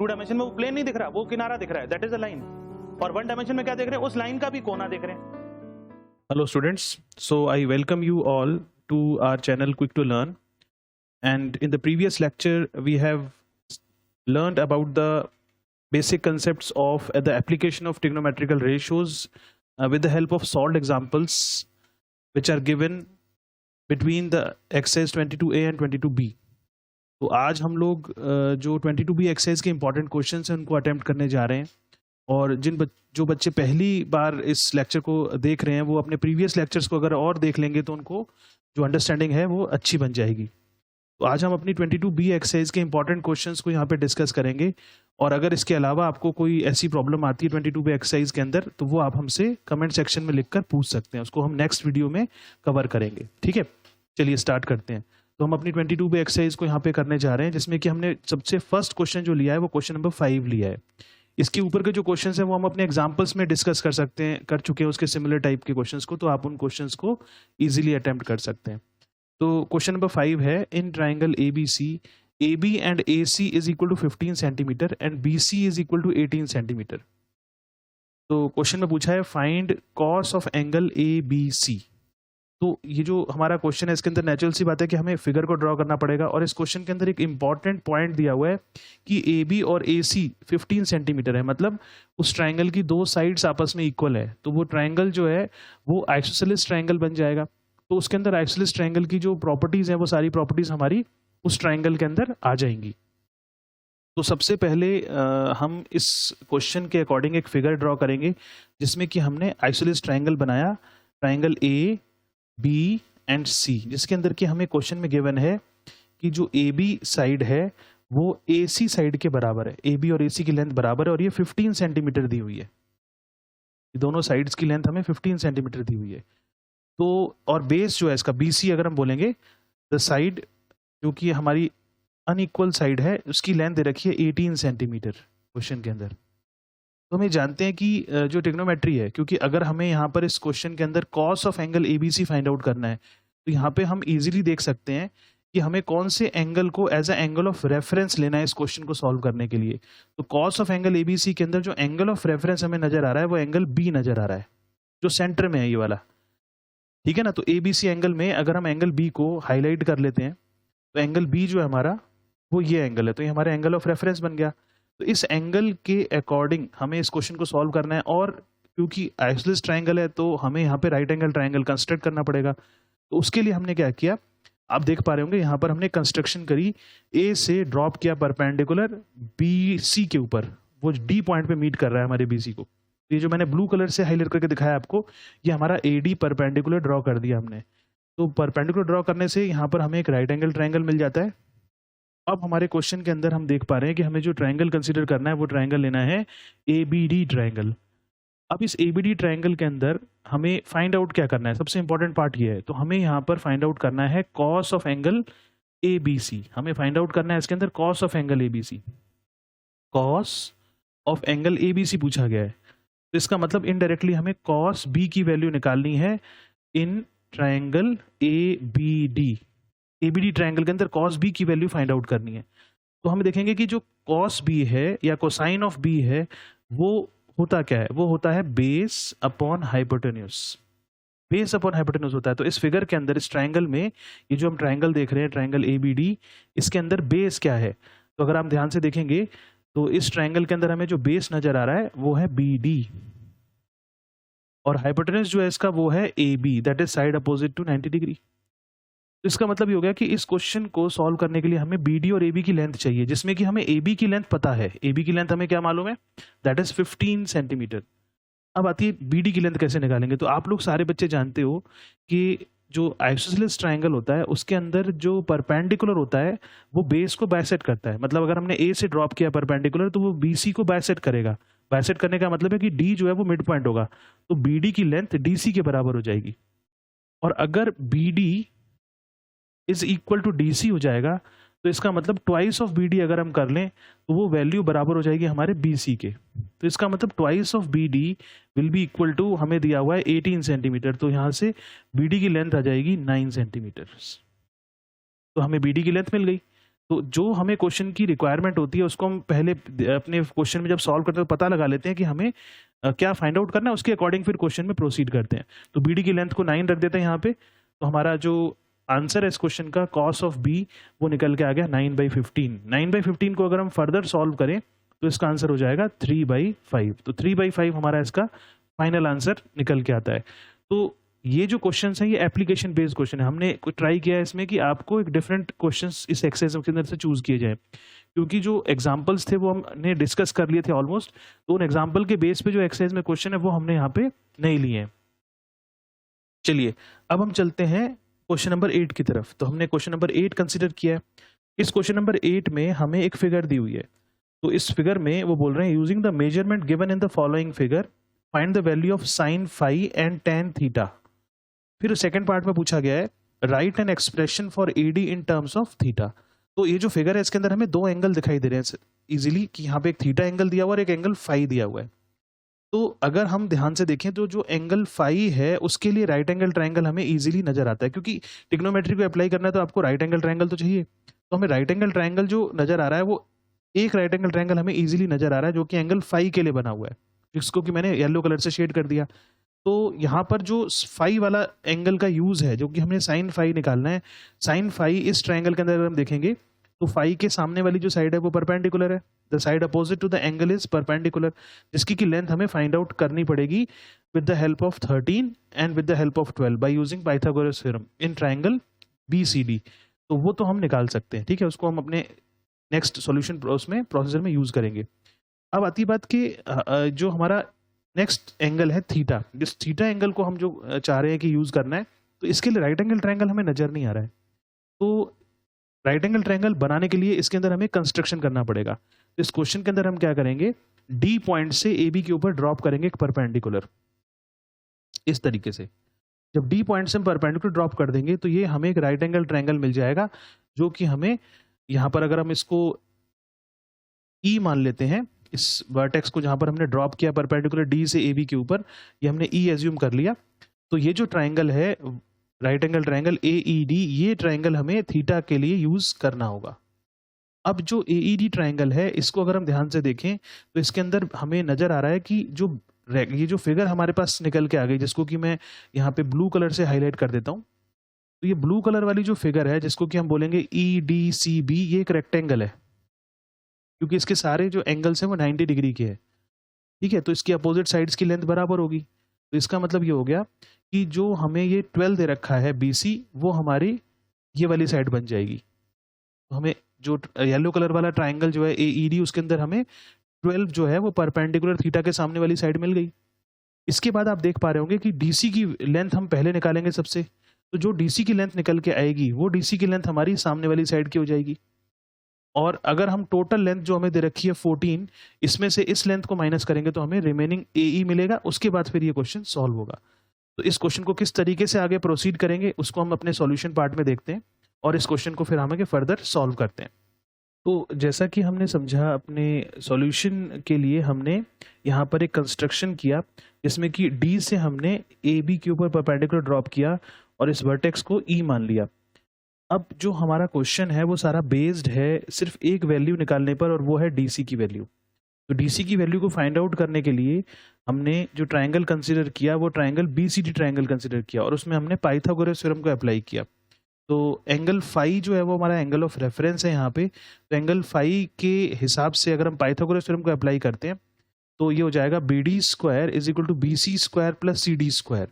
To dimension में वो plane नहीं दिख रहा, वो किनारा दिख रहा है, दैट इज अ लाइन। और वन डायमेंशन में क्या देख रहे हैं, उस लाइन का भी कोना देख रहे हैं। Hello students, so I welcome you all to our channel quick to learn, and in the previous lecture we have learned about the basic concepts of the application of trigonometrical ratios with the help of solved examples which are given between the exercise 22a and 22b। तो आज हम लोग जो 22b exercise के important questions हैं उनको attempt करने जा रहे हैं। और जो बच्चे पहली बार इस लेक्चर को देख रहे हैं वो अपने प्रीवियस लेक्चर्स को अगर और देख लेंगे तो उनको जो अंडरस्टैंडिंग है वो अच्छी बन जाएगी। तो आज हम अपनी 22b एक्सरसाइज के इंपॉर्टेंट क्वेश्चंस को यहाँ पे डिस्कस करेंगे। और अगर इसके अलावा आपको कोई ऐसी प्रॉब्लम आती है 22b एक्सरसाइज के अंदर तो वो आप हमसे कमेंट सेक्शन में लिखकर पूछ सकते हैं, उसको हम नेक्स्ट वीडियो में कवर करेंगे। ठीक है, चलिए स्टार्ट करते हैं। तो हम अपनी 22b एक्सरसाइज को यहाँ पे करने जा रहे हैं, जिसमें कि हमने सबसे फर्स्ट क्वेश्चन जो लिया है वो क्वेश्चन नंबर 5 लिया है। इसके ऊपर के जो क्वेश्चंस हैं वो हम अपने एग्जांपल्स में डिस्कस कर सकते हैं, कर चुके हैं उसके सिमिलर टाइप के क्वेश्चंस को, तो आप उन क्वेश्चंस को इजीली अटेम्प्ट कर सकते हैं। तो क्वेश्चन नंबर 5 है, in triangle ABC AB and AC is equal to 15 centimetre and BC is equal to 18 centimetre. तो क्वेश्चन में पूछा है find cos of angle ABC। तो ये जो हमारा क्वेश्चन है इसके अंदर नेचुरल सी बात है कि हमें फिगर को ड्रॉ करना पड़ेगा। और इस क्वेश्चन के अंदर एक इंपॉर्टेंट पॉइंट दिया हुआ है कि AB और AC 15 सेंटीमीटर है, मतलब उस ट्राइंगल की दो साइड्स आपस में इक्वल है। तो वो ट्राइंगल जो है वो आइसोसेलेस ट्राइंगल बन जाएगा। तो उसके अंदर आइसोसेलेस ट्राइंगल की जो प्रॉपर्टीज हैं वो सारी प्रॉपर्टीज हमारी उस ट्राइंगल के अंदर आ जाएंगी। तो सबसे पहले हम इस क्वेश्चन के अकॉर्डिंग एक फिगर ड्रॉ करेंगे जिसमें कि हमने आइसोसेलेस ट्राइंगल बनाया, triangle A B and C, जिसके अंदर कि हमें क्वेश्चन में गिवन है कि जो AB साइड है वो AC साइड के बराबर है। AB और AC की लेंथ बराबर है और ये 15 सेंटीमीटर दी हुई है। दोनों साइड्स की लेंथ हमें 15 सेंटीमीटर दी हुई है। तो और बेस जो है इसका BC अगर हम बोलेंगे, द साइड जो कि हमारी अनइक्वल साइड है उसकी लेंथ दे रखी है 18 सेंटीमीटर क्वेश्चन के अंदर। तो हम ये जानते हैं कि जो ट्रिग्नोमेट्री है, क्योंकि अगर हमें यहाँ पर इस क्वेश्चन के अंदर cos of angle ABC find out करना है तो यहाँ पे हम इजीली देख सकते हैं कि हमें कौन से एंगल को as a angle of reference लेना है इस क्वेश्चन को सॉल्व करने के लिए। तो कॉस ऑफ एंगल ABC के अंदर जो एंगल ऑफ रेफरेंस हमें नजर आ रहा है वो एंगल B नजर आ रहा है, जो सेंटर में है ये वाला। ठीक है ना, तो ABC एंगल में अगर हम एंगल B को हाईलाइट कर लेते हैं तो एंगल B जो है हमारा वो ये एंगल है, तो ये हमारा एंगल ऑफ रेफरेंस बन गया। तो इस एंगल के अकॉर्डिंग हमें इस क्वेश्चन को सॉल्व करना है। और क्योंकि आइसोसेलेस ट्राइंगल है तो हमें यहाँ पे राइट एंगल ट्राइंगल कंस्ट्रक्ट करना पड़ेगा। तो उसके लिए हमने क्या किया, आप देख पा रहे होंगे यहाँ पर हमने कंस्ट्रक्शन करी, A से ड्रॉप किया परपेंडिकुलर BC के ऊपर, वो D पॉइंट पे मीट कर रहा है हमारे BC को। ये जो मैंने ब्लू कलर से हाईलाइट करके दिखाया आपको, ये हमारा AD परपेंडिकुलर ड्रॉ कर दिया हमने। तो परपेंडिकुलर ड्रॉ करने से यहाँ पर हमें एक राइट एंगल ट्राइंगल मिल जाता है। अब हमारे क्वेश्चन के अंदर हम देख पा रहे हैं कि हमें जो ट्राइंगल कंसीडर करना है वो ट्राइंगल लेना है ABD ट्राइंगल। अब इस ABD ट्राइंगल के अंदर हमें फाइंड आउट क्या करना है, सबसे इंपॉर्टेंट पार्ट ये है। तो हमें यहाँ पर फाइंड आउट करना है कॉस ऑफ एंगल ABC। हमें फाइंड आउट करना है इसके अंदर cos of angle ABC। Cos of angle ABC पूछा गया है, तो इसका मतलब इनडायरेक्टली हमें कॉस B की वैल्यू निकालनी है in triangle ABD। ABD triangle के अंदर कॉस B की वैल्यू फाइंड आउट करनी है। तो हम देखेंगे कि जो कॉस B है या कोसाइन ऑफ B है वो होता क्या है, वो होता है base upon hypotenuse. Base upon hypotenuse होता है। तो इस फिगर के अंदर इस ट्राइंगल में ये जो हम ट्राइंगल देख रहे हैं ट्राइंगल ABD, इसके अंदर बेस क्या है, तो अगर हम ध्यान से देखेंगे तो इस ट्राइंगल के अंदर हमें जो बेस नजर आ रहा है वो है BD और हाइपोटेन्यूज जो है इसका वो है AB, that is side opposite to 90 degree. तो इसका मतलब ये हो गया कि इस क्वेश्चन को सॉल्व करने के लिए हमें BD और AB की लेंथ चाहिए, जिसमें कि हमें AB की लेंथ पता है। AB की लेंथ हमें क्या मालूम है, दैट इज 15 सेंटीमीटर। अब आती है BD की लेंथ कैसे निकालेंगे। तो आप लोग सारे बच्चे जानते हो कि जो आइसोसेलेस ट्राइंगल होता है उसके अंदर जो परपेंडिकुलर होता है वो बेस को बाइसेक्ट करता है। मतलब अगर हमने A से ड्रॉप किया परपेंडिकुलर तो वो BC को बाइसेक्ट करेगा। बाइसेक्ट करने का मतलब है कि D जो है वो मिड पॉइंट होगा, तो BD की लेंथ DC के बराबर हो जाएगी। और अगर BD is equal to DC हो जाएगा तो इसका मतलब ट्वाइस ऑफ BD अगर हम कर लें तो वो वैल्यू बराबर हो जाएगी हमारे BC के। तो इसका मतलब twice of BD will be equal to, हमें दिया हुआ है 18 सेंटीमीटर, तो यहाँ से BD की लेंथ आ जाएगी 9 सेंटीमीटर। तो हमें BD की लेंथ मिल गई। तो जो हमें क्वेश्चन की रिक्वायरमेंट होती है उसको हम पहले अपने क्वेश्चन में जब सॉल्व करते हैं तो पता लगा लेते हैं कि हमें क्या फाइंड आउट करना है, उसके अकॉर्डिंग फिर क्वेश्चन में प्रोसीड करते हैं। तो बी डी की लेंथ को 9 रख देते हैं यहाँ पे, तो हमारा जो आंसर है इस क्वेश्चन का कॉस ऑफ बी वो निकल के आ गया 9/15। 9/15 को अगर हम फर्दर सॉल्व करें तो इसका आंसर हो जाएगा 3/5। तो 3/5 हमारा इसका फाइनल आंसर निकल के आता है। तो ये जो क्वेश्चन है ये एप्लीकेशन बेस्ड क्वेश्चन है। हमने ट्राई किया है इसमें कि आपको एक डिफरेंट क्वेश्चंस इस एक्सरसाइज के अंदर से चूज किए जाए, क्योंकि जो एग्जांपल्स थे वो हमने डिस्कस कर लिए थे ऑलमोस्ट, तो उन एग्जांपल के बेस पे जो एक्सरसाइज में क्वेश्चन है वो हमने यहाँ पे नहीं लिए हैं। चलिए अब हम चलते हैं क्वेश्चन नंबर 8 की तरफ। तो हमने क्वेश्चन नंबर 8 कंसिडर किया है। इस क्वेश्चन नंबर 8 में हमें एक फिगर दी हुई है। तो इस फिगर में वो बोल रहे हैं using the measurement given in the following figure find the value of sine phi and tan theta. फिर सेकंड पार्ट में पूछा गया है write an expression for AD in terms of theta. तो ये जो फिगर है इसके अंदर हमें दो एंगल दिखाई दे रहे हैं इजीली, कि यहाँ पे एक थीटा एंगल दिया हुआ है और एक एंगल फाई दिया हुआ है। तो अगर हम ध्यान से देखें तो जो एंगल फाई है उसके लिए राइट एंगल ट्रायंगल हमें इजीली नजर आता है, क्योंकि ट्रिग्नोमेट्री को अप्लाई करना है तो आपको राइट एंगल ट्रायंगल तो चाहिए। तो हमें राइट एंगल ट्रायंगल जो नजर आ रहा है वो एक राइट एंगल ट्रायंगल हमें इजीली नजर आ रहा है जो कि एंगल फाई के लिए बना हुआ है, जिसको कि मैंने येलो कलर से शेड कर दिया। तो यहाँ पर जो फाई वाला एंगल का यूज है जो कि हमने साइन फाई निकालना है, साइन फाई इस ट्रायंगल के अंदर अगर हम देखेंगे तो फाई के सामने वाली जो साइड है वो परपेंडिकुलर है, the side opposite to the angle is perpendicular, जिसकी की लेंथ हमें फाइंड आउट करनी पड़ेगी with the help of 13 and with the help of 12 by using Pythagoras theorem in triangle BCD। तो वो तो हम निकाल सकते हैं, ठीक है, उसको हम अपने नेक्स्ट सॉल्यूशन प्रोसेसर में यूज करेंगे। अब आती बात कि जो हमारा नेक्स्ट एंगल है थीटा, जिस थीटा एंगल को हम जो चाह रहे हैं कि यूज करना है, तो इसके लिए राइट एंगल ट्रायंगल हमें नजर नहीं आ रहा है। तो राइट एंगल ट्रायंगल बनाने के लिए इसके अंदर हमें कंस्ट्रक्शन करना पड़ेगा। तो इस क्वेश्चन के अंदर हम क्या करेंगे, डी पॉइंट से AB के ऊपर ड्रॉप करेंगे एक परपेंडिकुलर, इस तरीके से। जब डी पॉइंट से हम परपेंडिकुलर ड्रॉप कर देंगे तो ये हमें एक राइट एंगल ट्रायंगल मिल जाएगा, जो कि हमें यहाँ पर अगर हम इसको E मान लेते हैं, इस वर्टेक्स को जहां पर हमने ड्रॉप किया परपेंडिकुलर D से AB के ऊपर, ये हमने E एज्यूम कर लिया। तो ये जो ट्रायंगल है राइट एंगल ट्रायंगल AED, ये ट्रायंगल हमें थीटा के लिए यूज करना होगा। अब जो AED ट्रायंगल है इसको अगर हम ध्यान से देखें तो इसके अंदर हमें नजर आ रहा है कि ये जो फिगर हमारे पास निकल के आ गई, जिसको कि मैं यहाँ पे ब्लू कलर से हाईलाइट कर देता हूँ। तो ये ब्लू कलर वाली जो फिगर है जिसको कि हम बोलेंगे EDCB, ये एक रेक्टेंगल है, क्योंकि इसके सारे जो एंगल्स हैं वो 90 डिग्री के हैं, ठीक है। तो इसकी अपोजिट साइड्स की लेंथ बराबर होगी। तो इसका मतलब ये हो गया कि जो हमें ये 12 दे रखा है BC, वो हमारी ये वाली साइड बन जाएगी। तो हमें जो येलो कलर वाला ट्रायंगल जो है AED, उसके अंदर हमें 12 जो है वो परपेंडिकुलर थीटा के सामने वाली साइड मिल गई। इसके बाद आप देख पा रहे होंगे कि DC की लेंथ हम पहले निकालेंगे सबसे। तो जो DC की लेंथ निकल के आएगी वो DC की लेंथ हमारी सामने वाली साइड की हो जाएगी। और अगर हम टोटल लेंथ जो हमें दे रखी है 14, इसमें से इस लेंथ को माइनस करेंगे तो हमें रिमेनिंग AE मिलेगा। उसके बाद फिर ये क्वेश्चन सॉल्व होगा। तो इस क्वेश्चन को किस तरीके से आगे प्रोसीड करेंगे उसको हम अपने सॉल्यूशन पार्ट में देखते हैं, और इस क्वेश्चन को फिर हम आगे फर्दर सॉल्व करते हैं। तो जैसा कि हमने समझा, अपने सॉल्यूशन के लिए हमने यहाँ पर एक कंस्ट्रक्शन किया जिसमें कि D से हमने AB के ऊपर परपेंडिकुलर ड्रॉप किया और इस वर्टेक्स को E मान लिया। अब जो हमारा क्वेश्चन है वो सारा बेस्ड है सिर्फ एक वैल्यू निकालने पर, और वो है DC की वैल्यू। तो DC की वैल्यू को फाइंड आउट करने के लिए हमने जो ट्रायंगल कंसीडर किया वो ट्रायंगल BCD ट्रायंगल कंसीडर किया, और उसमें हमने पाइथागोरस थ्योरम को अप्लाई किया। तो एंगल फाई जो है वो हमारा एंगल ऑफ रेफरेंस है यहाँ पे। तो एंगल फाई के हिसाब से अगर हम पाइथागोरस थ्योरम को अप्लाई करते हैं तो ये हो जाएगा BD square is equal to BC square plus CD square,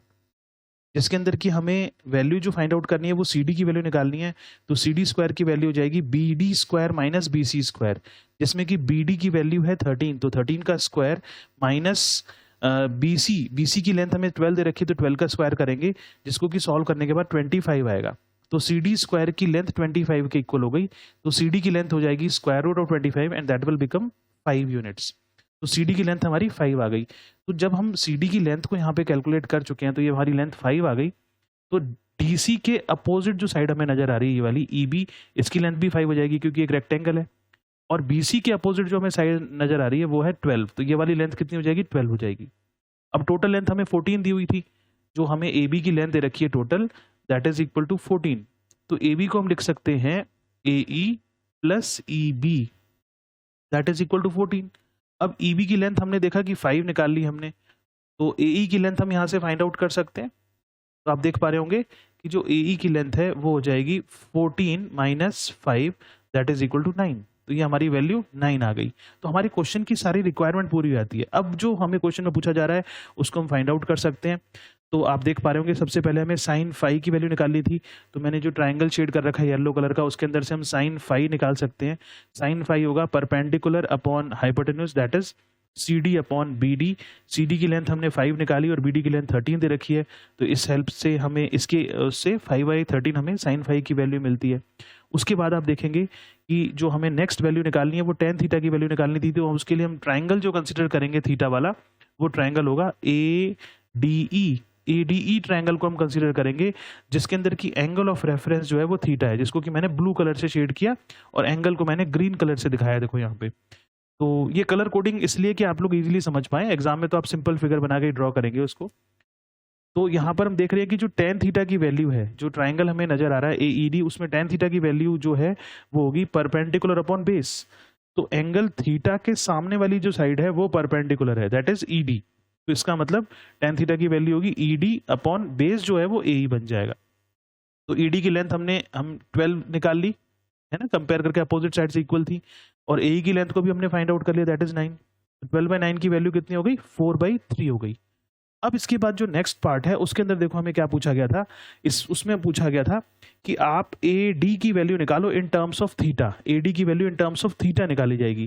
जिसके अंदर की हमें वैल्यू जो फाइंड आउट करनी है वो CD की वैल्यू निकालनी है। तो CD स्क्वायर की वैल्यू हो जाएगी BD square minus BC square, जिसमें कि BD की वैल्यू है 13, तो 13 का स्क्वायर माइनस BC की लेंथ हमें 12 दे रखी है, तो 12 का स्क्वायर करेंगे, जिसको कि सॉल्व करने के बाद 25 आएगा। तो CD स्क्वायर की लेंथ 25 के इक्वल हो गई। तो CD की लेंथ हो जाएगी square root of 25 and that will become 5 units. तो CD की लेंथ हमारी 5 आ गई। तो जब हम CD की लेंथ को यहाँ पे कैलकुलेट कर चुके हैं तो ये हमारी लेंथ 5 आ गई। तो DC के अपोजिट जो साइड हमें नजर आ रही है ये वाली EB, इसकी लेंथ भी 5 हो जाएगी क्योंकि एक रेक्टेंगल है। और BC के अपोजिट जो हमें साइड नजर आ रही है वो है 12, तो ये वाली लेंथ कितनी हो जाएगी, 12 हो जाएगी। अब टोटल लेंथ हमें 14 दी हुई थी, जो हमें AB की लेंथ दे रखी है total, that is equal to 14। तो AB को हम लिख सकते हैं AE plus E B that is equal to 14। अब ई बी की लेंथ हमने देखा कि 5 निकाल ली हमने, तो ए ई की लेंथ हम यहाँ से फाइंड आउट कर सकते हैं। तो आप देख पा रहे होंगे कि जो ए ई की लेंथ है वो हो जाएगी 14 minus 5 that is equal to 9। तो ये हमारी वैल्यू 9 आ गई। तो हमारी क्वेश्चन की सारी रिक्वायरमेंट पूरी हो जाती है। अब जो हमें क्वेश्चन में पूछा जा रहा है उसको हम फाइंड आउट कर सकते हैं। तो आप देख पा रहे होंगे सबसे पहले हमें साइन फाई की वैल्यू निकालनी थी। तो मैंने जो ट्राइंगल शेड कर रखा है येलो कलर का, उसके अंदर से हम साइन फाई निकाल सकते हैं। साइन फाई होगा perpendicular upon hypotenuse that is C D upon B D. C D की लेंथ हमने 5 निकाली और बी डी की लेंथ 13 दे रखी है। तो इस हेल्प से हमें इसके उससे 5/13 हमें साइन फाई की वैल्यू मिलती है। उसके बाद आप देखेंगे कि जो हमें नेक्स्ट वैल्यू निकालनी है वो टेन थीटा की वैल्यू निकालनी थी। तो उसके लिए हम ट्राइंगल जो कंसिडर करेंगे थीटा वाला, वो ट्राइंगल होगा A D E. A D E triangle को हम कंसीडर करेंगे जिसके अंदर की एंगल ऑफ रेफरेंस जो है वो थीटा है, जिसको कि मैंने ब्लू कलर से शेड किया और एंगल को मैंने ग्रीन कलर से दिखाया। देखो यहाँ पे, तो ये कलर कोडिंग इसलिए कि आप लोग इजीली समझ पाए। एग्जाम में तो आप सिंपल फिगर बना के ड्रॉ करेंगे उसको। तो यहाँ पर हम देख रहे हैं कि जो टेन थीटा की वैल्यू है, जो ट्राइंगल हमें नजर आ रहा है ए ई डी, उसमें टेन थीटा की वैल्यू जो है वो होगी परपेंडिकुलर अपॉन बेस। तो एंगल थीटा के सामने वाली जो साइड है वो परपेंडिकुलर है, दैट इज ई डी। तो इसका मतलब टेन थीटा की वैल्यू होगी ई डी अपॉन बेस जो है वो ए ई बन जाएगा। तो ई डी की लेंथ हम 12 निकाल ली है ना, कंपेयर करके अपोजिट साइड से इक्वल थी। और ए की लेंथ को भी हमने फाइंड आउट कर लिया, दैट इज 9। 12/9 की वैल्यू कितनी हो गई? 4/3 हो गई। अब इसके बाद जो नेक्स्ट पार्ट है उसके अंदर देखो हमें क्या पूछा गया था। उसमें पूछा गया था कि आप ए डी की वैल्यू निकालो in terms of theta. A D की value in terms of theta निकाली जाएगी।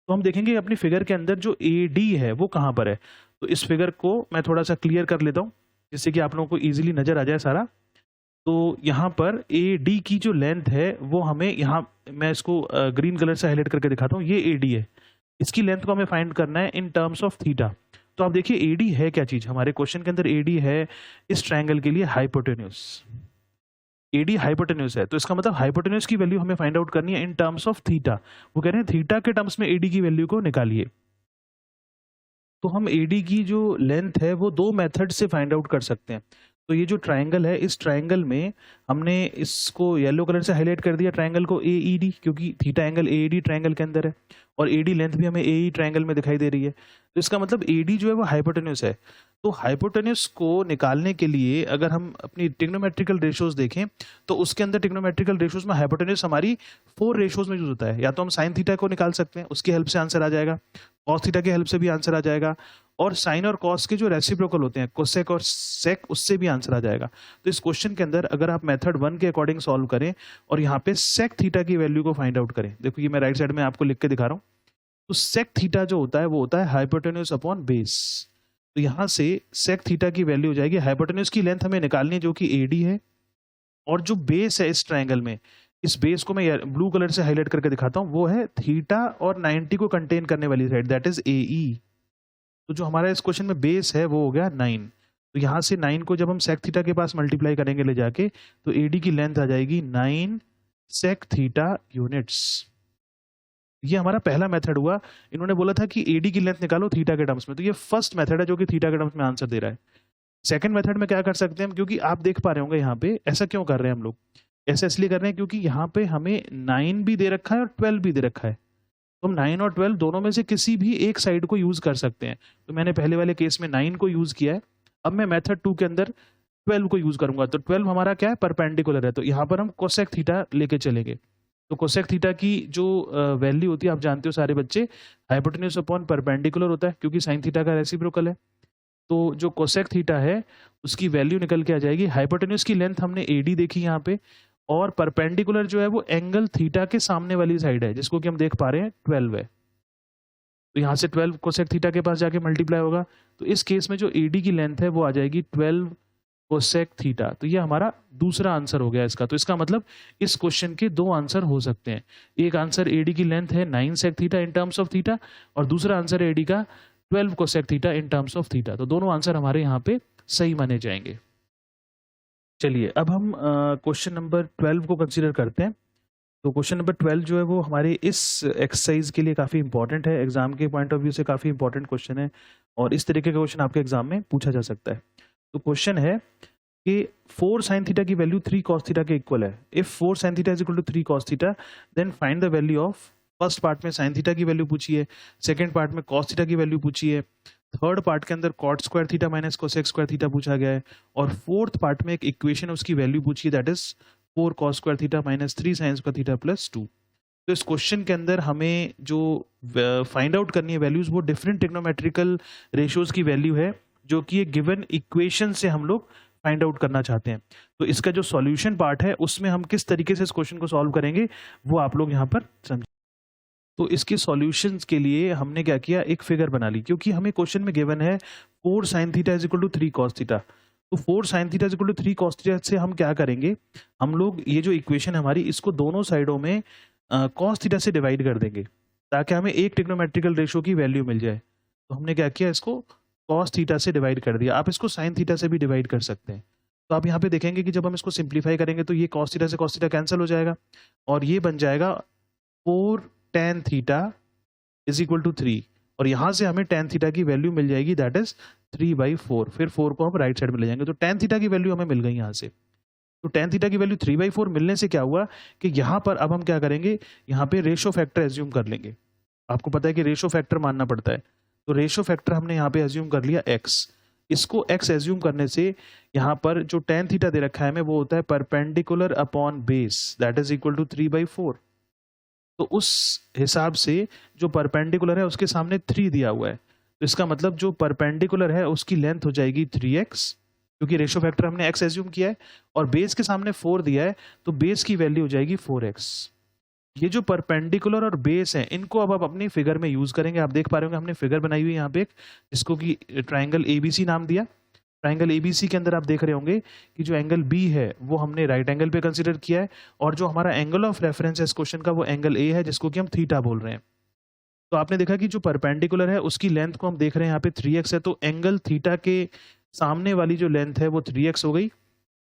तो हम देखेंगे अपनी फिगर के अंदर जो ए डी है वो कहाँ पर है। तो इस फिगर को मैं थोड़ा सा क्लियर कर लेता हूँ जिससे कि आप लोगों को ईजिली नजर आ जाए सारा। तो यहाँ पर ए डी की जो लेंथ है वो हमें यहाँ, मैं इसको ग्रीन कलर से हाईलाइट करके दिखाता हूँ, ये ए डी है। इसकी लेंथ को हमें फाइंड करना है इन टर्म्स ऑफ थीटा। तो आप देखिए ए डी है क्या चीज, हमारे क्वेश्चन के अंदर ए डी है इस ट्राइंगल के लिए हाइपोटेन्यूज। ए डी हाइपोटेन्यूज है, तो इसका मतलब हाइपोटेन्यूज की वैल्यू हमें फाइंड आउट करनी है इन टर्म्स ऑफ थीटा। वो कह रहे हैं थीटा के टर्म्स में ए डी की वैल्यू को निकालिए। तो हम ए डी की जो लेंथ है वो दो मेथड से फाइंड आउट कर सकते हैं। तो ये जो ट्राइंगल है, इस ट्राइंगल में हमने इसको येलो कलर से हाईलाइट कर दिया ट्राइंगल को ए ई डी, क्योंकि theta angle A D triangle के अंदर है और ए डी लेंथ भी हमें ए ई ट्राइंगल में दिखाई दे रही है। तो इसका मतलब ए डी जो है वो हाइपोटेन्यूज है। तो हाइपोटेन्यूज को निकालने के लिए अगर हम अपनी ट्रिग्नोमेट्रिकल रेशियोज देखें तो उसके अंदर ट्रिग्नोमेट्रिकल रेशियोज में हाइपोटेन्यूज हमारी 4 रेशियोज में यूज होता है। या तो हम साइन थीटा को निकाल सकते हैं, उसकी हेल्प से आंसर आ जाएगा। कॉस थीटा की हेल्प से भी आंसर आ जाएगा। और साइन और कॉस के जो रेसिप्रोकल होते हैं कोसेक और सेक, उससे भी आंसर आ जाएगा। तो इस क्वेश्चन के अंदर अगर आप मेथड 1 के अकॉर्डिंग सॉल्व करें और यहाँ पे सेक थीटा की वैल्यू को फाइंड आउट करें, देखो ये मैं राइट साइड में आपको लिख के दिखा रहा हूँ। तो सेक थीटा जो होता है वो होता है हाइपोटेन्यूज अपॉन बेस। तो यहाँ से सेक थीटा की वैल्यू हो जाएगी, हाइपोटेन्यूज की लेंथ हमें निकालनी है जो कि ए डी है, और जो बेस है इस ट्राइंगल में, इस बेस को मैं ब्लू कलर से हाईलाइट करके दिखाता हूँ, वो है थीटा और 90 को कंटेन करने वाली साइड, दैट इज ए ई। तो जो हमारा इस क्वेश्चन में बेस है वो हो गया 9। तो यहाँ से 9 को जब हम सेक थीटा के पास मल्टीप्लाई करेंगे ले जाके, तो एडी की लेंथ आ जाएगी 9 सेक थीटा यूनिट्स। ये हमारा पहला मेथड हुआ। इन्होंने बोला था कि एडी की लेंथ निकालो थीटा के टर्म्स में, तो ये फर्स्ट मेथड है जो कि थीटा के टर्म्स में आंसर दे रहा है। सेकंड मेथड में क्या कर सकते हैं हम, क्योंकि आप देख पा रहे होंगे यहाँ पे ऐसा क्यों कर रहे हैं हम लोग, ऐसा इसलिए कर रहे हैं क्योंकि यहाँ पे हमें 9 भी दे रखा है और 12 भी दे रखा है। तो हम 9 और 12 दोनों में से किसी भी एक साइड को यूज कर सकते हैं। तो मैंने पहले वाले केस में 9 को यूज किया है, अब मैं मेथड 2 के अंदर 12 को यूज करूंगा। तो 12 हमारा क्या है, परपेंडिकुलर है, तो यहाँ पर हम कोसेक थीटा लेके चलेंगे। तो कोसेक थीटा की जो वैल्यू होती है आप जानते हो सारे बच्चे, हाइपोटेन्यूज अपॉन परपेंडिकुलर होता है, क्योंकि साइन थीटा का रेसिप्रोकल है। तो जो कोसेक थीटा है उसकी वैल्यू निकल के आ जाएगी, हाइपोटेन्यूज की लेंथ हमने एडी देखी यहाँ पे, और परपेंडिकुलर जो है वो एंगल थीटा के सामने वाली साइड है जिसको कि हम देख पा रहे हैं 12 है। तो यहाँ से 12 कोसेक थीटा के पास जाके मल्टीप्लाई होगा, तो इस केस में जो एडी की लेंथ है वो आ जाएगी 12 कोसेक थीटा। तो ये हमारा दूसरा आंसर हो गया इसका। तो इसका मतलब इस क्वेश्चन के दो आंसर हो सकते हैं। एक आंसर एडी की लेंथ है 9 sec theta in terms of theta, और दूसरा आंसर एडी का 12 cosec theta in terms of theta. तो दोनों आंसर हमारे यहाँ पे सही माने जाएंगे। चलिए अब हम क्वेश्चन नंबर 12 को कंसीडर करते हैं। तो क्वेश्चन नंबर 12 जो है वो हमारे इस एक्सरसाइज के लिए काफ़ी इंपॉर्टेंट है, एग्जाम के पॉइंट ऑफ व्यू से काफ़ी इंपॉर्टेंट क्वेश्चन है, और इस तरीके का क्वेश्चन आपके एग्जाम में पूछा जा सकता है। तो क्वेश्चन है कि 4 sin थीटा की वैल्यू 3 cos थीटा के इक्वल है। If 4 sin theta is equal to 3 cos theta, then find the value of, first part में sin थीटा की वैल्यू पूछी है, सेकंड पार्ट में cos थीटा की वैल्यू पूछी है, थर्ड पार्ट के अंदर cot square theta minus cosec square theta पूछा गया है, और फोर्थ पार्ट में एक इक्वेशन है उसकी वैल्यू पूछी है, that is 4 cos square theta minus 3 sin square theta plus 2। तो इस क्वेश्चन के अंदर हमें जो फाइंड आउट करनी है वैल्यूज, वो डिफरेंट ट्रिग्नोमेट्रिकल रेशियोज की वैल्यू है जो कि एक गिवन इक्वेशन से हम लोग फाइंड आउट करना चाहते हैं। तो इसका जो सॉल्यूशन पार्ट है उसमें हम किस तरीके से इस क्वेश्चन को सॉल्व करेंगे वो आप लोग यहाँ पर समझें। तो इसके सॉल्यूशंस के लिए हमने क्या किया, एक फिगर बना ली, क्योंकि हमें क्वेश्चन में गिवन है 4 sin theta is equal to 3 cos theta. तो 4 sin theta is equal to 3 cos theta से हम क्या करेंगे, हम लोग ये जो इक्वेशन हमारी, इसको दोनों साइडों में cos थीटा से डिवाइड कर देंगे ताकि हमें एक ट्रिग्नोमेट्रिकल रेशियो की वैल्यू मिल जाए। तो हमने क्या किया, इसको cos थीटा से डिवाइड कर दिया। आप इसको sin थीटा से भी डिवाइड कर सकते हैं। तो आप यहाँ पे देखेंगे कि जब हम इसको सिंप्लीफाई करेंगे तो ये cos थीटा से cos थीटा कैंसिल हो जाएगा और ये बन जाएगा 4 tan theta is equal to 3, और यहाँ से हमें tan थीटा की वैल्यू मिल जाएगी, दैट इज 3/4। फिर 4 को हम राइट साइड में ले जाएंगे, तो tan थीटा की वैल्यू हमें मिल गई यहाँ से। तो tan थीटा की वैल्यू 3/4 मिलने से क्या हुआ कि यहाँ पर अब हम क्या करेंगे, यहाँ पे रेशो फैक्टर एज्यूम कर लेंगे। आपको पता है कि रेशो फैक्टर मानना पड़ता है, तो रेशो फैक्टर हमने यहाँ पे एज्यूम कर लिया x। इसको x एज्यूम करने से यहाँ पर जो tan थीटा दे रखा है हमें, वो होता है perpendicular upon base, that is equal to 3/4। तो उस हिसाब से जो परपेंडिकुलर है उसके सामने 3 दिया हुआ है, तो इसका मतलब जो परपेंडिकुलर है उसकी लेंथ हो जाएगी 3x, क्योंकि रेशो फैक्टर हमने x एज्यूम किया है, और बेस के सामने 4 दिया है तो बेस की वैल्यू हो जाएगी 4x। ये जो परपेंडिकुलर और बेस है इनको अब आप अपनी फिगर में यूज करेंगे। आप देख पा रहे होंगे हमने फिगर बनाई हुई है यहाँ पे एक, जिसको कि ट्राइंगल ABC नाम दिया। ट्राइंगल ABC के अंदर आप देख रहे होंगे कि जो एंगल B है वो हमने राइट एंगल पे कंसीडर किया है, और जो हमारा एंगल ऑफ रेफरेंस है इस क्वेश्चन का वो एंगल A है, जिसको कि हम थीटा बोल रहे हैं। तो आपने देखा कि जो परपेंडिकुलर है उसकी लेंथ को हम देख रहे हैं यहाँ पे 3x है, तो एंगल थीटा के सामने वाली जो लेंथ है वो 3x हो गई,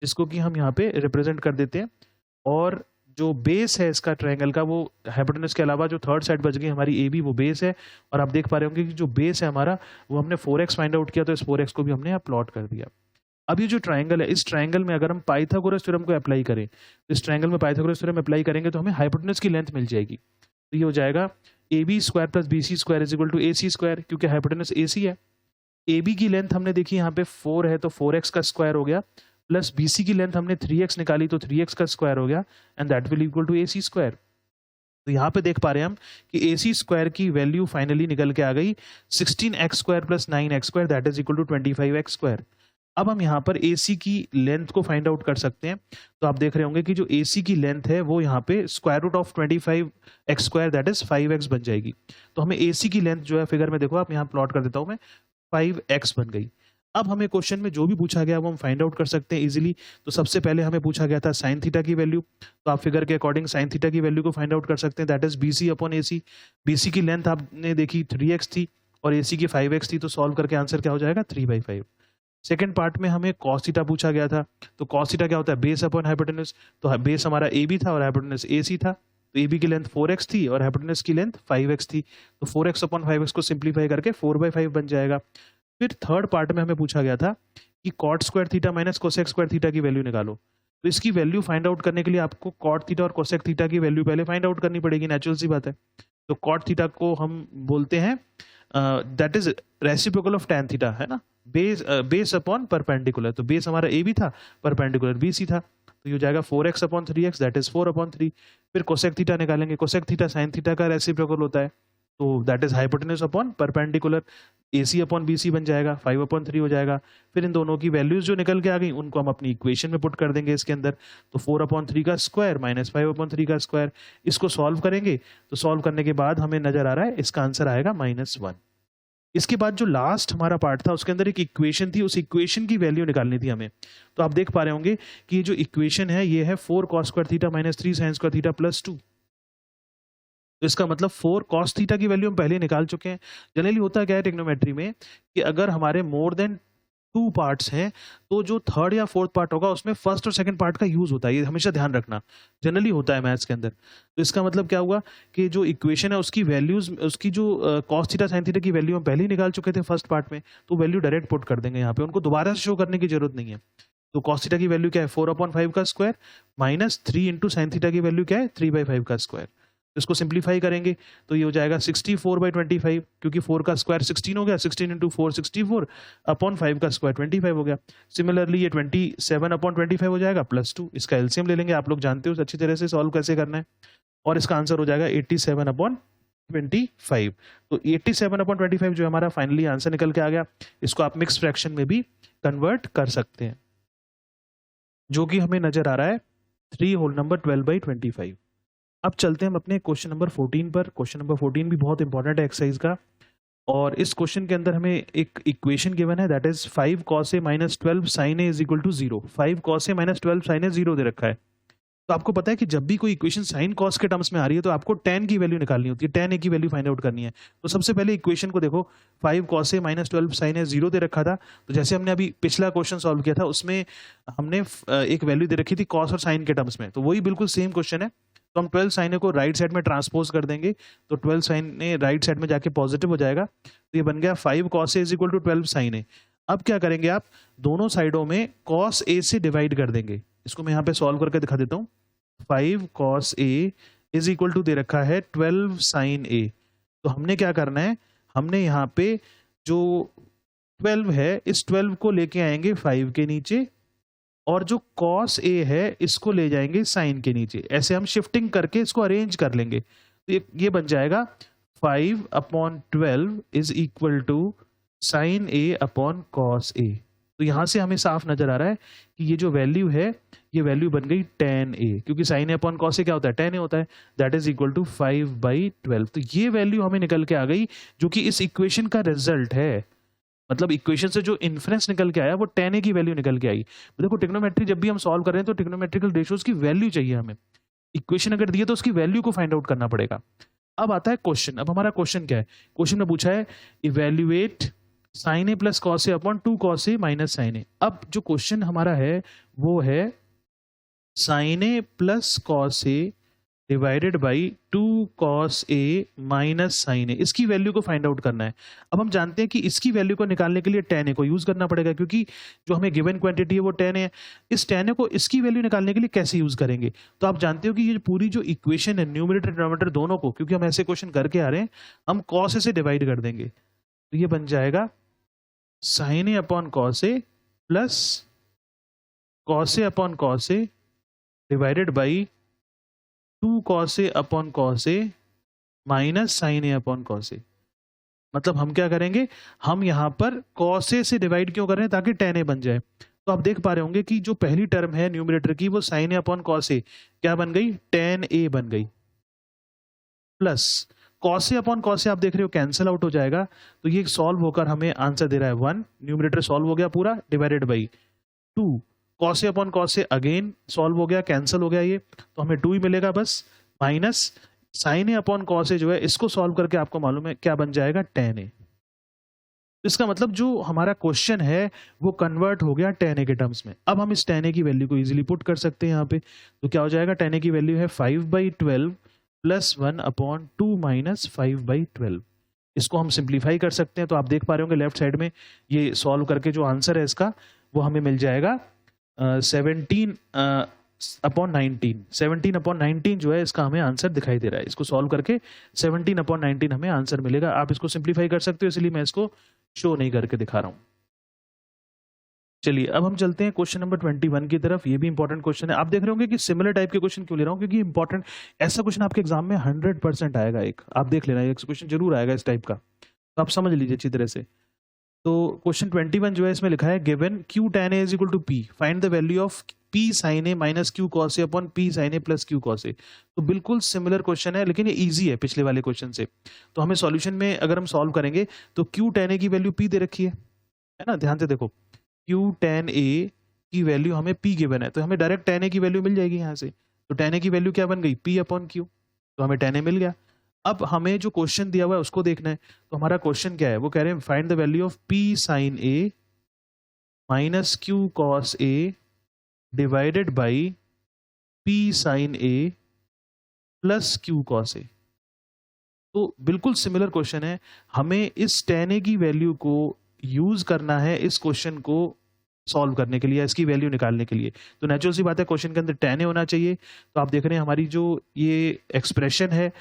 जिसको कि हम यहाँ पे रिप्रेजेंट कर देते हैं। और जो बेस है इसका ट्रायंगल का, वो हाइपोटेनस के अलावा जो थर्ड साइड बच गई हमारी AB, वो बेस है। और आप देख पा रहे होंगे कि जो बेस है हमारा वो हमने 4x फाइंड आउट किया, तो इस 4x को भी हमने यहाँ प्लॉट कर दिया। अब ये जो ट्रायंगल है, इस ट्रायंगल में अगर हम पाइथागोरस थ्योरम को अप्लाई करें, तो इस ट्रायंगल में पाइथागोरस थ्योरम अप्लाई करेंगे तो हमें हाइपोटेनस की लेंथ मिल जाएगी। तो ये हो जाएगा AB square plus BC square is equal to AC square, क्योंकि हाइपोटेनस AC है। AB की लेंथ हमने देखी यहाँ पे 4 है, तो 4x का स्क्वायर हो गया, प्लस BC की लेंथ हमने 3x निकाली तो 3x का स्क्वायर हो गया, and that will equal to AC square. तो यहाँ पे देख पा रहे हैं हम कि AC स्क्वायर की वैल्यू फाइनली निकल के आ गई 16x square plus 9x square, that is equal to 25x square. अब हम यहाँ पर AC की लेंथ को फाइंड आउट कर सकते हैं। तो आप देख रहे होंगे कि जो AC की लेंथ है वो यहाँ पे square root of 25x square, that is 5x बन जाएगी। तो हमें AC की लेंथ जो है, फिगर में देखो आप, यहाँ प्लॉट कर देता हूँ मैं, 5x बन गई। अब हमें क्वेश्चन में जो भी पूछा गया वो हम फाइंड आउट कर सकते हैं इजीली। तो सबसे पहले हमें पूछा गया था साइन थीटा की वैल्यू, तो आप फिगर के अकॉर्डिंग साइन थीटा की वैल्यू को फाइंड आउट कर सकते हैं, that is BC upon AC। BC की लेंथ आपने देखी 3x थी और AC की 5x थी, तो सॉल्व करके आंसर क्या हो जाएगा, 3/5। सेकेंड पार्ट में हमें cos थीटा पूछा गया था, तो cos थीटा क्या होता है, बेस अपॉन हाइपोटेनस। तो बेस हमारा AB था और हाइपोटेनस AC था, तो AB की लेंथ 4x थी और हाइपोटेनस की लेंथ 5x थी, तो 4x अपॉन 5x को सिंप्लीफाई करके 4/5 बन जाएगा। फिर थर्ड पार्ट में हमें पूछा गया था कि cot square theta minus cosec square theta की वैल्यू निकालो। तो इसकी वैल्यू फाइंड आउट करने के लिए आपको cot थीटा और कोसेक थीटा की वैल्यू पहले फाइंड आउट करनी पड़ेगी, नेचुरल सी बात है। तो cot थीटा को हम बोलते हैं that is reciprocal of tan theta, है ना, बेस अपॉन परपेंडिकुलर। तो बेस हमारा AB था, परपेंडिकुलर BC था, तो ये हो जाएगा 4x upon 3x, that is 4/3। फिर कोसेक थीटा निकालेंगे, कोसेक थीटा साइन थीटा का रेसिप्रोकल होता है, तो that is hypotenuse upon perpendicular, AC upon BC बन जाएगा, 5/3 हो जाएगा। फिर इन दोनों की वैल्यूज जो निकल के आ गई उनको हम अपनी इक्वेशन में पुट कर देंगे इसके अंदर, तो 4/3 का स्क्वायर माइनस 5/3 का स्क्वायर। इसको सॉल्व करेंगे तो सॉल्व करने के बाद हमें नजर आ रहा है इसका आंसर आएगा -1। इसके बाद जो लास्ट हमारा पार्ट था उसके अंदर एक इक्वेशन थी, उस इक्वेशन की वैल्यू निकालनी थी हमें। तो आप देख पा रहे होंगे कि ये जो इक्वेशन है ये है 4 cos square theta minus 3 sin square theta plus 2। तो इसका मतलब 4 cos थीटा की वैल्यू हम पहले निकाल चुके हैं। जनरली होता क्या है ट्रिग्नोमेट्री में कि अगर हमारे मोर देन 2 पार्ट्स हैं तो जो थर्ड या फोर्थ पार्ट होगा उसमें फर्स्ट और सेकंड पार्ट का यूज होता है, ये हमेशा ध्यान रखना, जनरली होता है मैथ्स के अंदर। तो इसका मतलब क्या हुआ कि जो इक्वेशन है उसकी वैल्यूज, उसकी जो cos थीटा sin थीटा की वैल्यू हम पहले ही निकाल चुके थे फर्स्ट पार्ट में, तो वैल्यू डायरेक्ट पुट कर देंगे यहाँ पे, उनको दोबारा से शो करने की जरूरत नहीं है। तो cos थीटा की वैल्यू क्या है 4/5 का square minus 3 into sine theta की वैल्यू क्या है 3/5 का स्क्वायर। तो इसको सिंप्लीफाई करेंगे तो ये हो जाएगा 64/25 क्योंकि 4 का स्क्वायर 16 हो गया, 16 इंटू 4 64 अपॉन 5 का स्क्वायर 25 हो गया। सिमिलरली ये 27/25 हो जाएगा प्लस 2, इसका एलसीएम ले लेंगे, आप लोग जानते हो अच्छी तरह से सॉल्व कैसे करना है, और इसका आंसर हो जाएगा 87/25। तो 87/25 जो हमारा फाइनली आंसर निकल के आ गया। इसको आप मिक्स फ्रैक्शन में भी कन्वर्ट कर सकते हैं, जो कि हमें नजर आ रहा है 3 होल नंबर 12/25। अब चलते हैं हम अपने क्वेश्चन नंबर 14 पर। क्वेश्चन नंबर 14 भी बहुत इंपॉर्टेंट है एक्सरसाइज का, और इस क्वेश्चन के अंदर हमें एक इक्वेशन गिवन है, that is 5 cos a minus 12 sin a is equal to 0। 5 cos a minus 12 sin a 0 दे रखा है। तो आपको पता है कि जब भी कोई इक्वेशन साइन कॉस के टर्म्स में आ रही है तो आपको tan की वैल्यू निकालनी होती है, tan a की वैल्यू फाइंड आउट करनी है। तो सबसे पहले इक्वेशन को देखो, 5 cos a minus 12 sin a 0 दे रखा था। तो जैसे हमने अभी पिछला क्वेश्चन सॉल्व किया था उसमें हमने एक वैल्यू दे रखी थी कॉस और साइन के टर्म्स में, तो वही बिल्कुल सेम क्वेश्चन है। तो हम 12 साइन ए को राइट साइड में ट्रांसपोज कर देंगे, तो 12 साइन ए राइट साइड में जाके पॉजिटिव हो जाएगा, तो ये बन गया 5 cos a is equal to 12 sine A. अब क्या करेंगे आप, दोनों साइडों में cos a से डिवाइड कर देंगे। इसको मैं यहाँ पे सॉल्व करके दिखा देता हूँ। 5 cos a is equal to दे रखा है 12 साइन a। तो हमने क्या करना है, हमने यहाँ पे जो 12 है इस 12 को लेके आएंगे 5 के नीचे, और जो cos a है इसको ले जाएंगे साइन के नीचे। ऐसे हम शिफ्टिंग करके इसको अरेंज कर लेंगे, तो ये बन जाएगा 5/12 is equal to sine a upon cos a। तो यहाँ से हमें साफ नजर आ रहा है कि ये जो वैल्यू है ये वैल्यू बन गई tan a, क्योंकि sine a upon cos a क्या होता है, tan a होता है, दैट इज इक्वल टू 5/12। तो ये वैल्यू हमें निकल के आ गई जो कि इस इक्वेशन का रिजल्ट है। मतलब इक्वेशन से जो इन्फ्रेंस निकल के आया वो tan a की वैल्यू निकल के आई। देखो ट्रिग्नोमेट्री जब भी हम सॉल्व कर रहे हैं तो ट्रिग्नोमेट्रिकल रेशियोज की वैल्यू चाहिए हमें। इक्वेशन अगर दिए तो उसकी वैल्यू को फाइंड आउट करना पड़ेगा। अब आता है क्वेश्चन। अब हमारा क्वेश्चन क्या है, क्वेश्चन में पूछा है evaluate sine A plus cos A upon 2 cos a minus sine A. अब जो क्वेश्चन हमारा है वो है sine A plus cos A divided by 2 cos a minus sine A, इसकी वैल्यू को फाइंड आउट करना है। अब हम जानते हैं कि इसकी वैल्यू को निकालने के लिए tan a को यूज करना पड़ेगा, क्योंकि जो हमें गिवन क्वांटिटी है वो tan a है। इस tan a को इसकी वैल्यू निकालने के लिए कैसे यूज करेंगे, तो आप जानते हो कि ये पूरी जो इक्वेशन है न्यूमरेटर डिनोमिनेटर दोनों को, क्योंकि हम ऐसे क्वेश्चन करके आ रहे हैं, हम cos a से डिवाइड कर देंगे। तो ये बन जाएगा sine A upon cos A plus cos A upon cos A divided by 2 cos a upon cos a minus sine A upon cos a। मतलब हम क्या करेंगे, हम यहाँ पर cos a से डिवाइड क्यों कर रहे हैं, ताकि tan a बन जाए। तो आप देख पा रहे होंगे कि जो पहली टर्म है न्यूमरेटर की वो sine A upon cos a क्या बन गई, tan a बन गई, plus cos a upon cos a आप देख रहे हो कैंसिल आउट हो जाएगा। तो ये सॉल्व होकर हमें आंसर दे रहा है 1, न्यूमरेटर सॉल्व हो गया पूरा, divided by 2 cos a upon cos a again solve हो गया, कैंसिल हो गया ये, तो हमें 2 ही मिलेगा बस, minus sine A upon cos a जो है इसको सॉल्व करके आपको मालूम है क्या बन जाएगा, tan a। इसका मतलब जो हमारा क्वेश्चन है वो कन्वर्ट हो गया tan a के टर्म्स में। अब हम इस tan a की वैल्यू को इजीली पुट कर सकते हैं यहाँ पे। तो क्या हो जाएगा, tan a की वैल्यू है 5/12 प्लस 1 अपॉन 2 माइनस 5/12। इसको हम सिंप्लीफाई कर सकते हैं। तो आप देख पा रहे होंगे लेफ्ट साइड में ये सॉल्व करके जो आंसर है इसका वो हमें मिल जाएगा 17/19। 17/19 जो है इसका हमें आंसर दिखाई दे रहा है। इसको सॉल्व करके 17/19 हमें आंसर मिलेगा। आप इसको सिंप्लीफाई कर सकते हो, इसलिए मैं इसको शो नहीं करके दिखा रहा हूं। चलिए अब हम चलते हैं क्वेश्चन नंबर 21 की तरफ। ये भी इंपॉर्टेंट क्वेश्चन है। आप देख रहे होंगे कि सिमिलर टाइप के क्वेश्चन क्यों ले रहा हूँ, क्योंकि इंपॉर्टेंट ऐसा क्वेश्चन आपके एग्जाम में 100% आएगा। एक आप देख लेना, एक क्वेश्चन जरूर आएगा इस टाइप का, तो आप समझ लीजिए अच्छी तरह से। तो क्वेश्चन 21 जो है इसमें लिखा है given q tan a is equal to p, find the value of p sin a minus q cos a upon p sin a plus q cos a। तो बिल्कुल सिमिलर क्वेश्चन है, लेकिन ये इजी है पिछले वाले क्वेश्चन से। तो हमें सॉल्यूशन में अगर हम सॉल्व करेंगे तो q tan a की वैल्यू p दे रखी है ना, ध्यान से देखो q tan a की वैल्यू हमें p गिवन है, तो हमें डायरेक्ट tan a की वैल्यू मिल जाएगी यहाँ से। तो tan a की वैल्यू क्या बन गई, p अपॉन q, तो हमें tan a मिल गया। अब हमें जो क्वेश्चन दिया हुआ है उसको देखना है। तो हमारा क्वेश्चन क्या है, वो कह रहे हैं find the value of p sin a minus q cos a divided by p sin a plus q cos a। तो बिल्कुल सिमिलर क्वेश्चन है। हमें इस tan a की वैल्यू को यूज करना है इस क्वेश्चन को सॉल्व करने के लिए, इसकी वैल्यू निकालने के लिए। तो नेचुरल सी बात है क्वेश्चन के अंदर tan a होना चाहिए। तो आप देख रहे हैं हमारी जो ये एक्सप्रेशन है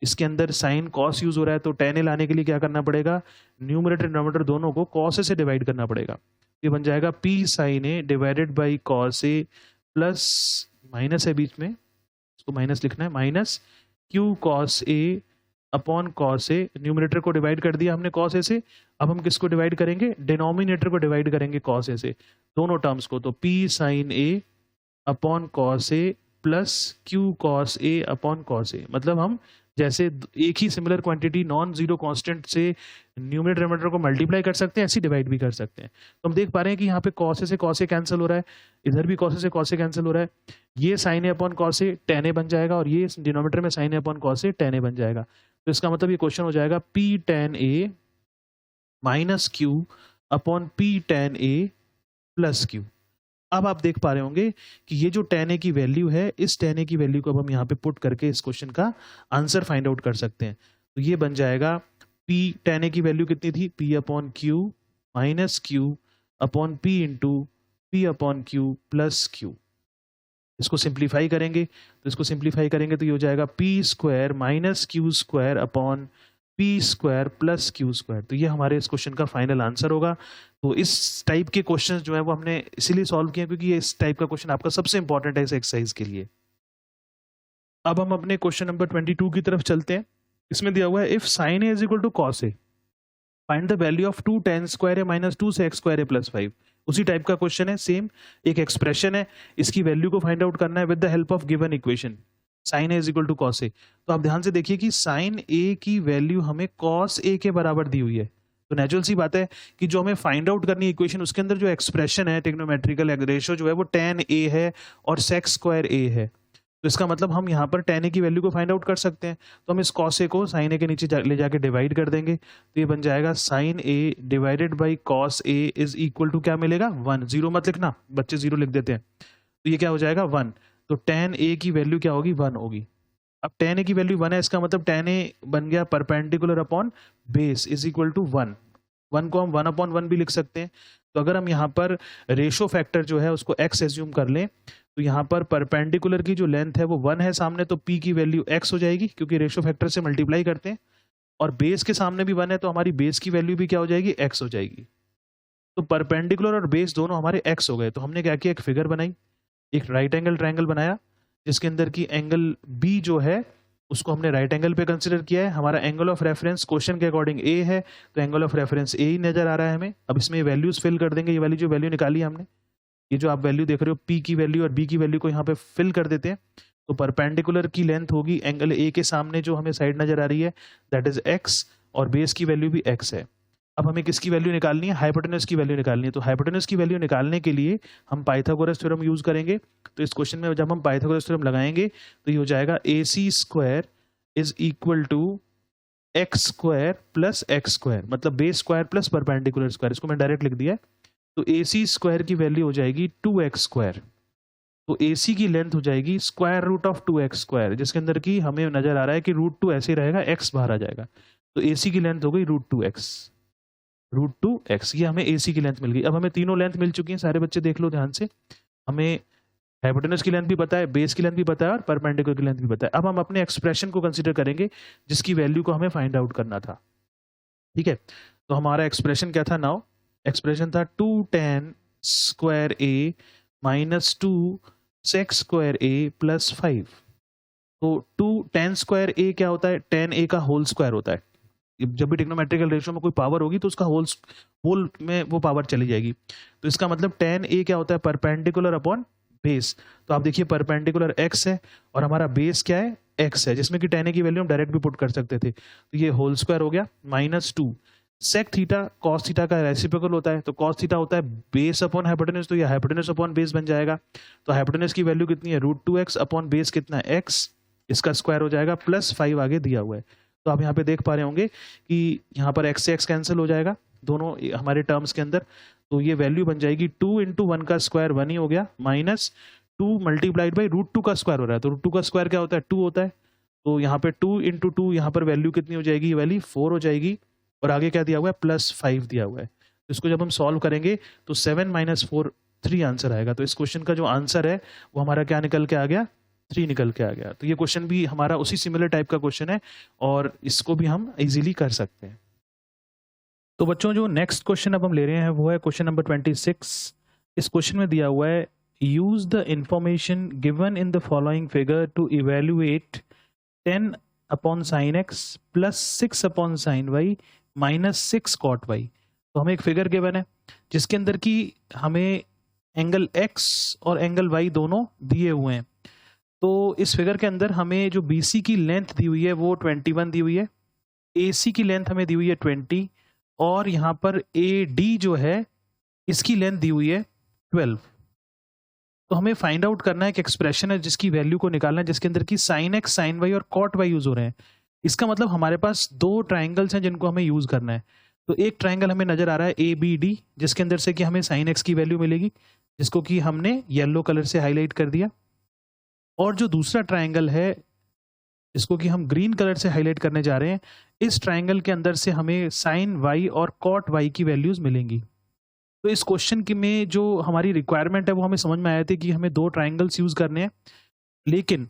इसके अंदर साइन कॉस यूज हो रहा है, तो tan a लाने के लिए क्या करना पड़ेगा, न्यूमरेटर डिनोमिनेटर दोनों को cos a से डिवाइड करना पड़ेगा। ये बन जाएगा p sin a divided by cos a plus minus है बीच में, इसको माइनस लिखना है, minus q cos a upon cos a। Numerator को डिवाइड कर दिया हमने cos a से, अब हम किसको डिवाइड करेंगे, डिनोमिनेटर को डिवाइड करेंगे cos a से, दोनों टर्म्स को। तो p sin a upon cos a plus q cos a upon cos a। मतलब हम जैसे एक ही similar quantity non zero constant से न्यूमरेटर डिनोमिनेटर को मल्टीप्लाई कर सकते हैं, ऐसे डिवाइड भी कर सकते हैं। तो हम देख पा रहे हैं कि यहाँ पे cos a से cos a कैंसिल हो रहा है, इधर भी cos a से cos a कैंसिल हो रहा है, ये sin a upon cos a tan a बन जाएगा, और ये डिनोमिनेटर में sin a upon cos a tan a बन जाएगा। तो इसका मतलब ये क्वेश्चन हो जाएगा p tan a minus q upon p tan a plus q। अब आप देख पा रहे होंगे कि ये जो tan a की वैल्यू है, इस tan a की वैल्यू को अब हम यहाँ पे पुट करके इस क्वेश्चन का आंसर फाइंड आउट कर सकते हैं। तो ये बन जाएगा p tan a की वैल्यू कितनी थी, p upon q minus q upon p into p upon q plus q। इसको सिंप्लीफाई करेंगे, तो इसको सिंप्लीफाई करेंगे तो ये हो जाएगा p square minus Q square upon p square plus Q square. तो ये हमारे इस क्वेश्चन का फाइनल आंसर होगा। तो इस टाइप के क्वेश्चंस जो है वो हमने इसीलिए सॉल्व किए क्योंकि ये इस टाइप का क्वेश्चन आपका सबसे इंपॉर्टेंट है इस एक्सरसाइज के लिए। अब हम अपने क्वेश्चन नंबर 22 की तरफ चलते हैं। इसमें दिया हुआ है if sine A is equal to cos A find the value of 2 tan square A minus 2 से x स्क्वायर ए प्लस 5। उसी टाइप का क्वेश्चन है, सेम एक एक्सप्रेशन है, इसकी वैल्यू को फाइंड आउट करना है with the help of given equation sine A is equal to cos A. तो आप ध्यान से देखिए कि साइन ए की वैल्यू हमें कॉस ए के बराबर दी हुई है। तो नेचुरल सी बात है कि जो हमें फाइंड आउट करनी इक्वेशन उसके अंदर जो एक्सप्रेशन है ट्रिग्नोमेट्रिकल रेशियो जो है वो tan a है और sec स्क्वायर a है। तो इसका मतलब हम यहाँ पर tan a की वैल्यू को फाइंड आउट कर सकते हैं। तो हम इस cos a को sin a के नीचे ले जाके डिवाइड कर देंगे, तो ये बन जाएगा sin a divided by cos a is equal to क्या मिलेगा, 1। जीरो मत लिखना, बच्चे जीरो लिख देते हैं। तो ये क्या हो जाएगा 1। तो tan a की वैल्यू क्या होगी, 1 होगी। अब tan a की वैल्यू 1 है, इसका मतलब tan a बन गया perpendicular upon base is equal to 1। 1 को हम 1 अपॉन 1 भी लिख सकते हैं। तो अगर हम यहाँ पर रेशो फैक्टर जो है उसको x एज्यूम कर लें तो यहाँ पर परपेंडिकुलर की जो लेंथ है वो 1 है सामने, तो p की वैल्यू x हो जाएगी क्योंकि रेशो फैक्टर से मल्टीप्लाई करते हैं, और बेस के सामने भी 1 है तो हमारी बेस की वैल्यू भी क्या हो जाएगी, x हो जाएगी। तो परपेंडिकुलर और बेस दोनों हमारे x हो गए। तो हमने क्या किया, एक फिगर बनाई, एक राइट एंगल ट्रायंगल बनाया जिसके अंदर की एंगल b जो है उसको हमने राइट एंगल पे कंसिडर किया है। हमारा एंगल ऑफ रेफरेंस क्वेश्चन के अकॉर्डिंग a है, तो एंगल ऑफ रेफरेंस a ही नजर आ रहा है हमें। अब इसमें वैल्यूज फिल कर देंगे, ये वाली जो वैल्यू निकाली हमने, ये जो आप वैल्यू देख रहे हो p की वैल्यू और b की वैल्यू को यहाँ पे फिल कर देते हैं। तो परपेंडिकुलर की लेंथ होगी एंगल a के सामने जो हमें साइड नजर आ रही है दैट इज x, और बेस की वैल्यू भी x है। अब हमें किसकी वैल्यू निकालनी है, हाइपोटेनस की वैल्यू निकालनी है। तो हाइपोटेनस की वैल्यू निकालने के लिए हम पाइथागोरस थ्योरम यूज करेंगे। तो इस क्वेश्चन में जब हम पाइथागोरस थ्योरम लगाएंगे तो ये हो जाएगा ac square is equal to X square plus X square, मतलब base square plus perpendicular square. इसको मैं डायरेक्ट लिख दिया है। तो ac स्क्वायर की वैल्यू हो जाएगी 2x स्क्वायर, तो ac की लेंथ हो जाएगी square root of 2x square, जिसके अंदर की हमें नजर आ रहा है कि रूट 2 ऐसे रहेगा, x बाहर आ जाएगा। तो ac की लेंथ हो गई रूट 2x, ये हमें ac की लेंथ मिल गई। अब हमें तीनों लेंथ मिल चुकी हैं, सारे बच्चे देख लो ध्यान से। हमें हाइपोटेनस की लेंथ भी पता है, बेस की लेंथ भी पता है और परपेंडिकुलर की लेंथ भी पता है। अब हम अपने एक्सप्रेशन को कंसीडर करेंगे जिसकी वैल्यू को हमें फाइंड आउट करना था। ठीक है, तो हमारा एक्सप्रेशन क्या था, नाउ एक्सप्रेशन था 2 tan square a minus 2 sec square a plus 5। तो 2 tan स्क्वायर a क्या होता है, tan a का होल स्क्वायर होता है। जब भी ट्रिग्नोमेट्रिकल रेशियो में कोई पावर होगी तो उसका होल में वो पावर चली जाएगी। तो इसका मतलब tan a क्या होता है, परपेंडिकुलर अपॉन बेस। तो आप देखिए परपेंडिकुलर x है और हमारा बेस क्या है, x है, जिसमें कि tan a की वैल्यू हम डायरेक्ट भी पुट कर सकते थे। तो ये होल स्क्वायर हो गया minus 2 sec theta cos theta का रेसिप्रोकल होता है, तो cos थीटा होता है बेस अपॉन हाइपोटेनस, तो ये हाइपोटेनस अपॉन बेस बन जाएगा। तो हाइपोटेनस की वैल्यू कितनी है, रूट 2x अपॉन बेस कितना है, x, इसका स्क्वायर हो जाएगा प्लस 5 आगे दिया हुआ है। तो आप यहाँ पे देख पा रहे होंगे कि यहाँ पर x से x कैंसिल हो जाएगा दोनों हमारे टर्म्स के अंदर। तो ये वैल्यू बन जाएगी 2 इंटू 1 का स्क्वायर 1 ही हो गया, माइनस 2 मल्टीप्लाइड बाई रूट 2 का स्क्वायर हो रहा है। तो रूट 2 का स्क्वायर क्या होता है, 2 होता है। तो यहाँ पे 2 इंटू 2 यहाँ पर वैल्यू कितनी हो जाएगी, ये वैल्यू 4 हो जाएगी, और आगे क्या दिया हुआ है, प्लस 5 दिया हुआ है। इसको जब हम सॉल्व करेंगे तो 7 - 4 3 आंसर आएगा। तो इस क्वेश्चन का जो आंसर है वो हमारा क्या निकल के आ गया, 3 निकल के आ गया। तो ये क्वेश्चन भी हमारा उसी सिमिलर टाइप का क्वेश्चन है और इसको भी हम इजीली कर सकते हैं। तो बच्चों जो नेक्स्ट क्वेश्चन अब हम ले रहे हैं वो है क्वेश्चन नंबर 26। इस क्वेश्चन में दिया हुआ है use the information given in the following figure to evaluate 10 upon sine x plus 6 upon sine y minus 6 cot y. तो हमें एक फिगर गिवन है जिसके अंदर की हमें एंगल एक्स और एंगल वाई दोनों दिए हुए हैं। तो इस फिगर के अंदर हमें जो BC की लेंथ दी हुई है वो 21 दी हुई है, AC की लेंथ हमें दी हुई है 20 और यहाँ पर AD जो है इसकी लेंथ दी हुई है 12। तो हमें फाइंड आउट करना है, एक एक्सप्रेशन है जिसकी वैल्यू को निकालना है जिसके अंदर की साइन एक्स साइन वाई और कॉट वाई यूज हो रहे हैं। इसका मतलब हमारे पास दो ट्राइंगल्स हैं जिनको हमें यूज करना है। तो एक ट्राइंगल हमें नजर आ रहा है ABD जिसके अंदर से कि हमें साइन एक्स की वैल्यू मिलेगी जिसको कि हमने येलो कलर से हाईलाइट कर दिया, और जो दूसरा ट्राइंगल है जिसको कि हम ग्रीन कलर से हाईलाइट करने जा रहे हैं, इस ट्राइंगल के अंदर से हमें साइन वाई और कॉट वाई की वैल्यूज मिलेंगी। तो इस क्वेश्चन की में जो हमारी रिक्वायरमेंट है वो हमें समझ में आया था कि हमें दो ट्राइंगल्स यूज करने हैं, लेकिन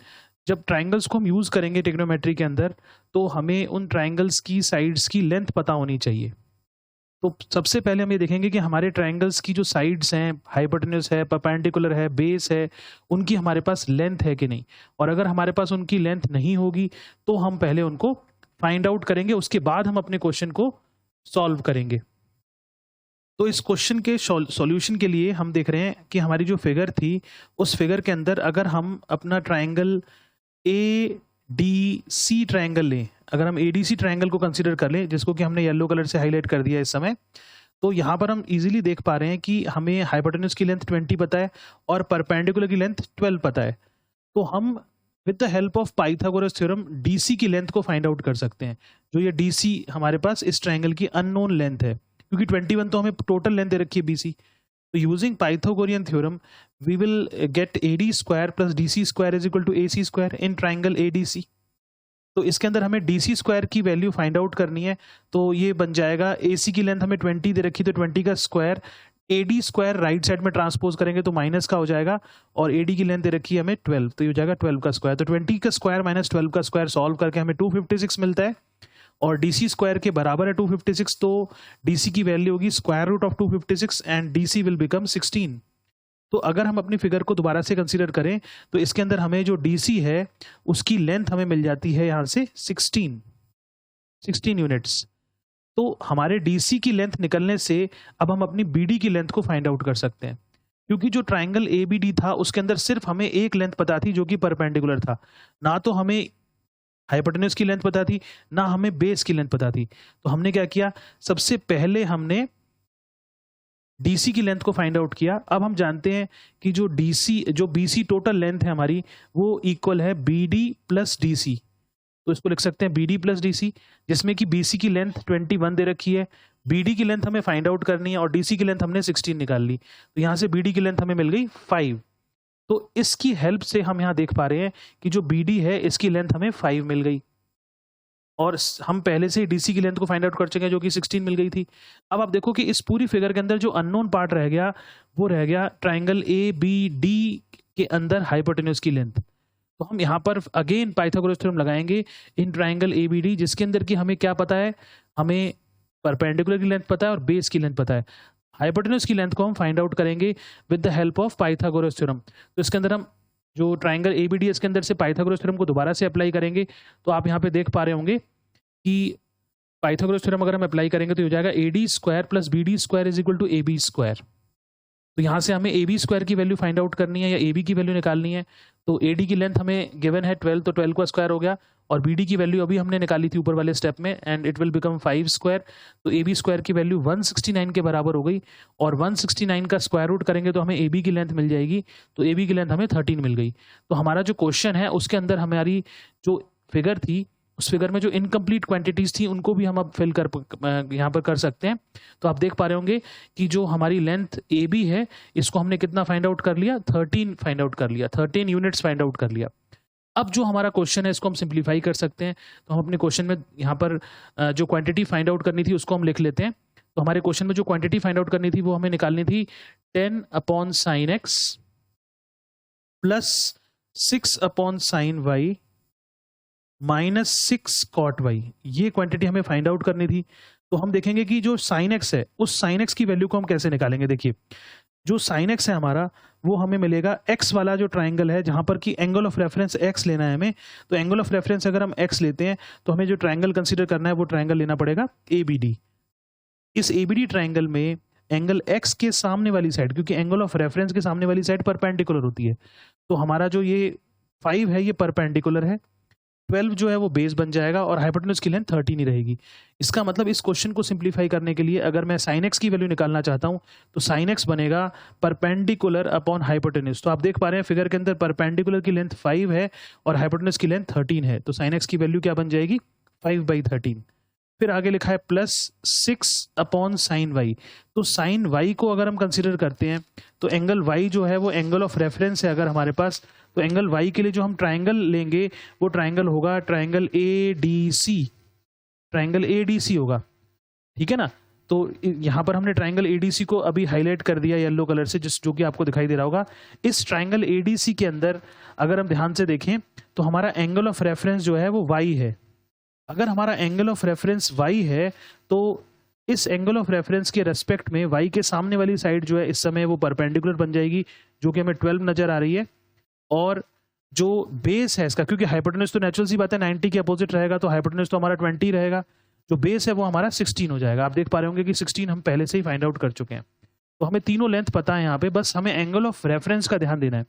जब ट्राइंगल्स को हम यूज करेंगे ट्रिग्नोमेट्री के अंदर तो हमें उन ट्राइंगल्स की साइड्स की लेंथ पता होनी चाहिए। तो सबसे पहले हम ये देखेंगे कि हमारे ट्राइंगल्स की जो साइड्स हैं, हाइपोटेन्यूज है, परपेंडिकुलर है, बेस है, उनकी हमारे पास लेंथ है कि नहीं। और अगर हमारे पास उनकी लेंथ नहीं होगी तो हम पहले उनको फाइंड आउट करेंगे, उसके बाद हम अपने क्वेश्चन को सॉल्व करेंगे। तो इस क्वेश्चन के सॉल्यूशन के लिए हम देख रहे हैं कि हमारी जो फिगर थी उस फिगर के अंदर अगर हम अपना ट्राइंगल ADC ट्राइंगल लें, अगर हम ADC ट्राइंगल को कंसीडर कर लें जिसको कि हमने येलो कलर से हाईलाइट कर दिया इस समय, तो यहाँ पर हम इजीली देख पा रहे हैं कि हमें हाइपोटेन्यूज की लेंथ 20 पता है और परपेंडिकुलर की लेंथ 12 पता है। तो हम with the help of Pythagoras theorem DC की लेंथ को फाइंड आउट कर सकते हैं। जो ये DC हमारे पास इस ट्राइंगल की अननोन लेंथ है, क्योंकि 21 तो हमें टोटल लेंथ दे रखी है BC। तो using Pythagorean theorem we will get AD square plus DC square is equal to AC square in triangle ADC। तो इसके अंदर हमें DC स्क्वायर की वैल्यू फाइंड आउट करनी है, तो ये बन जाएगा AC की लेंथ हमें 20 दे रखी, तो 20 का square AD square right side में ट्रांसपोज करेंगे तो माइनस का हो जाएगा, और AD की लेंथ दे रखी है हमें 12, तो ये हो जाएगा 12 का स्क्वायर। तो 20 का स्क्वायर माइनस 12 का स्क्वायर सॉल्व करके हमें 256 मिलता है, और DC स्क्वायर के बराबर है 256, तो DC की वैल्यू होगी square root of 256 and DC will become 16। तो अगर हम अपनी फिगर को दोबारा से कंसीडर करें तो इसके अंदर हमें जो DC है उसकी लेंथ हमें मिल जाती है यहाँ से 16 यूनिट्स। तो हमारे DC की लेंथ निकलने से अब हम अपनी BD की लेंथ को फाइंड आउट कर सकते हैं, क्योंकि जो ट्राइंगल ABD था उसके अंदर सिर्फ हमें एक लेंथ पता थी जो कि परपेंडिकुलर था, ना तो हमें हाइपोटेन्यूज की लेंथ पता थी ना हमें बेस की लेंथ पता थी। तो हमने क्या किया, सबसे पहले हमने DC की लेंथ को फाइंड आउट किया। अब हम जानते हैं कि जो BC टोटल लेंथ है हमारी वो इक्वल है BD प्लस DC। तो इसको लिख सकते हैं BD प्लस DC, जिसमें कि BC की लेंथ 21 दे रखी है, BD की लेंथ हमें फाइंड आउट करनी है और DC की लेंथ हमने 16 निकाल ली। तो यहाँ से BD की लेंथ हमें मिल गई 5। तो इसकी हेल्प से हम यहाँ देख पा रहे हैं कि जो BD है इसकी लेंथ हमें 5 मिल गई, और हम पहले से ही DC की लेंथ को फाइंड आउट कर चुके हैं जो कि 16 मिल गई थी। अब आप देखो कि इस पूरी फिगर के अंदर जो अननोन पार्ट रह गया वो रह गया ट्राइंगल ABD के अंदर हाइपोटेन्यूज की लेंथ। तो हम यहाँ पर अगेन पाइथागोरस थ्योरम लगाएंगे इन ट्राइंगल ABD, जिसके अंदर की हमें क्या पता है, हमें परपेंडिकुलर की लेंथ पता है और बेस की लेंथ पता है। हाइपोटेन्यूज की लेंथ को हम फाइंड आउट करेंगे with the help of Pythagoras theorem. तो इसके अंदर हम जो ट्राइंगल ABD इसके अंदर से पाइथागोरस थ्योरम को दोबारा से अप्लाई करेंगे। तो आप यहाँ पे देख पा रहे होंगे कि पाइथागोरस थ्योरम अगर हम अप्लाई करेंगे तो हो जाएगा AD square plus BD square is equal to AB square. तो यहाँ से हमें AB स्क्वायर की वैल्यू फाइंड आउट करनी है या AB की वैल्यू निकालनी है। तो AD की लेंथ हमें गिवन है 12, तो 12 का स्क्वायर हो गया, और BD की वैल्यू अभी हमने निकाली थी ऊपर वाले स्टेप में, and it will become 5 square. तो AB स्क्वायर की वैल्यू 169 के बराबर हो गई, और 169 का स्क्वायर रूट करेंगे तो हमें AB की लेंथ मिल जाएगी। तो AB की लेंथ हमें 13 मिल गई। तो हमारा जो क्वेश्चन है उसके अंदर हमारी जो फिगर थी उस फिगर में जो इनकम्प्लीट क्वांटिटीज थी उनको भी हम अब फिल कर यहाँ पर कर सकते हैं। तो आप देख पा रहे होंगे कि जो हमारी लेंथ AB है इसको हमने कितना फाइंड आउट कर लिया, 13 फाइंड आउट कर लिया, 13 यूनिट्स फाइंड आउट कर लिया। अब जो हमारा क्वेश्चन है इसको हम सिंप्लीफाई कर सकते हैं। तो हम अपने क्वेश्चन में यहाँ पर जो क्वांटिटी फाइंड आउट करनी थी उसको हम लिख लेते हैं। तो हमारे क्वेश्चन में जो क्वांटिटी फाइंड आउट करनी थी वो हमें निकालनी थी 10 upon sine x plus 6 upon sine y minus 6 cot y. ये क्वांटिटी हमें फाइंड आउट करनी थी। तो हम देखेंगे कि जो साइन एक्स है उस साइन एक्स की वैल्यू को हम कैसे निकालेंगे। देखिए जो साइन एक्स है हमारा वो हमें मिलेगा एक्स वाला जो ट्राइंगल है जहां पर कि एंगल ऑफ रेफरेंस एक्स लेना है हमें। तो एंगल ऑफ रेफरेंस अगर हम एक्स लेते हैं तो हमें जो ट्राइंगल कंसीडर करना है वो ट्राइंगल लेना पड़ेगा ABD। इस ABD ट्राइंगल में एंगल एक्स के सामने वाली साइड, क्योंकि एंगल ऑफ रेफरेंस के सामने वाली साइड परपेंडिकुलर होती है, तो हमारा जो ये 5 है ये परपेंडिकुलर है, 12 जो है वो बेस बन जाएगा और हाइपोटेन्यूज की लेंथ 13 ही रहेगी। इसका मतलब इस क्वेश्चन को सिंप्लीफाई करने के लिए अगर मैं साइन एक्स की वैल्यू निकालना चाहता हूं तो साइन एक्स बनेगा परपेंडिकुलर अपॉन हाइपोटेन्यूज। तो आप देख पा रहे हैं फिगर के अंदर परपेंडिकुलर की लेंथ 5 है और हाइपोटेन्यूज की लेंथ 13 है, तो साइन एक्स की वैल्यू क्या बन जाएगी 5/13। फिर आगे लिखा है प्लस 6 अपॉन साइन वाई। तो साइन वाई को अगर हम कंसिडर करते हैं तो एंगल वाई जो है वो एंगल ऑफ रेफरेंस है अगर हमारे पास, तो एंगल वाई के लिए जो हम ट्राइंगल लेंगे वो ट्राइंगल होगा ट्राइंगल ADC। ट्राइंगल ADC होगा, ठीक है ना। तो यहाँ पर हमने ट्राइंगल ADC को अभी हाईलाइट कर दिया येलो कलर से, जो कि आपको दिखाई दे रहा होगा। इस ट्राइंगल ADC के अंदर अगर हम ध्यान से देखें तो हमारा एंगल ऑफ रेफरेंस जो है वो वाई है। अगर हमारा एंगल ऑफ रेफरेंस वाई है तो इस एंगल ऑफ रेफरेंस के रेस्पेक्ट में वाई के सामने वाली साइड जो है इस समय वो परपेंडिकुलर बन जाएगी, जो कि हमें 12 नजर आ रही है। और जो बेस है इसका, क्योंकि हाइपोटेन्यूज तो नेचुरल सी बात है 90 के अपोजिट रहेगा, तो हाइपोटेन्यूज तो हमारा 20 रहेगा, जो बेस है वो हमारा 16 हो जाएगा। आप देख पा रहे होंगे कि 16 हम पहले से ही फाइंड आउट कर चुके हैं। तो हमें तीनों लेंथ पता है यहाँ पे, बस हमें एंगल ऑफ रेफरेंस का ध्यान देना है।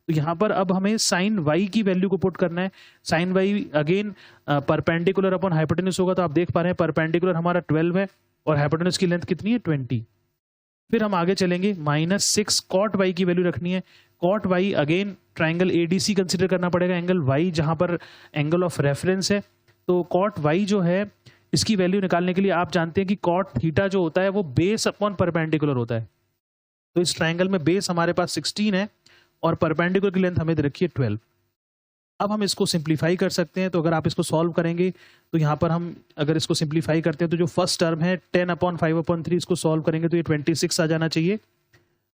तो यहाँ पर अब हमें साइन वाई की वैल्यू को पुट करना है। Sine y again perpendicular upon hypotenuse होगा, तो आप देख पा रहे हैं परपेंडिकुलर हमारा 12 है और हाइपोटेन्यूज की लेंथ कितनी है 20। फिर हम आगे चलेंगे -6 कॉट वाई की वैल्यू रखनी है। Cot y again triangle ADC consider करना पड़ेगा, एंगल वाई जहां पर एंगल ऑफ रेफरेंस है। तो कॉट वाई जो है इसकी वैल्यू निकालने के लिए आप जानते हैं कि कॉट थीटा जो होता है वो बेस अपॉन परपेंडिकुलर होता है। तो इस ट्राइंगल में बेस हमारे पास 16 है और परपेंडिकुलर की लेंथ हमें दे रखी है 12। अब हम इसको सिंप्लीफाई कर सकते हैं। तो अगर आप इसको सॉल्व करेंगे तो यहाँ पर हम अगर इसको सिंप्लीफाई करते हैं तो जो फर्स्ट टर्म है 10/5/3 इसको सॉल्व करेंगे तो ये 26 आ जाना चाहिए,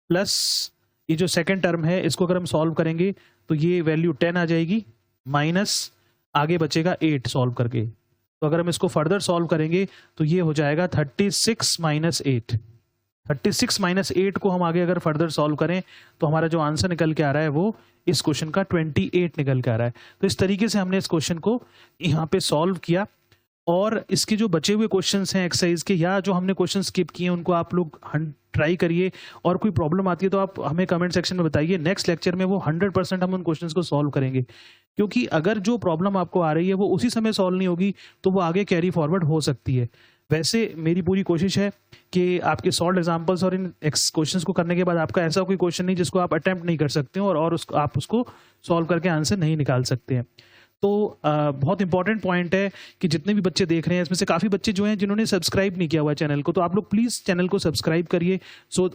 प्लस ये जो सेकंड टर्म है इसको अगर हम सॉल्व करेंगे तो ये वैल्यू 10 आ जाएगी, माइनस आगे बचेगा 8 सॉल्व करके। तो अगर हम इसको फर्दर सॉल्व करेंगे तो ये हो जाएगा 36 - 8। 36 - 8 को हम आगे अगर फर्दर सॉल्व करें तो हमारा जो आंसर निकल के आ रहा है वो इस क्वेश्चन का 28 निकल के आ रहा है। तो इस तरीके से हमने इस क्वेश्चन को यहाँ पे सॉल्व किया। और इसके जो बचे हुए क्वेश्चंस हैं एक्सरसाइज के, या जो हमने क्वेश्चन स्किप किए उनको आप लोग ट्राई करिए, और कोई प्रॉब्लम आती है तो आप हमें कमेंट सेक्शन में बताइए। नेक्स्ट लेक्चर में वो 100% हम उन क्वेश्चंस को सॉल्व करेंगे, क्योंकि अगर जो प्रॉब्लम आपको आ रही है वो उसी समय सॉल्व नहीं होगी तो वो आगे कैरी फॉरवर्ड हो सकती है। वैसे मेरी पूरी कोशिश है कि आपके सॉल्व एग्जाम्पल्स और इन क्वेश्चंस को करने के बाद आपका ऐसा कोई क्वेश्चन नहीं जिसको आप अटेम्प्ट नहीं कर सकते हो और आप उसको सॉल्व करके आंसर नहीं निकाल सकते हैं। तो बहुत इंपॉर्टेंट पॉइंट है कि जितने भी बच्चे देख रहे हैं इसमें से काफ़ी बच्चे जो हैं जिन्होंने सब्सक्राइब नहीं किया हुआ है चैनल को, तो आप लोग प्लीज़ चैनल को सब्सक्राइब करिए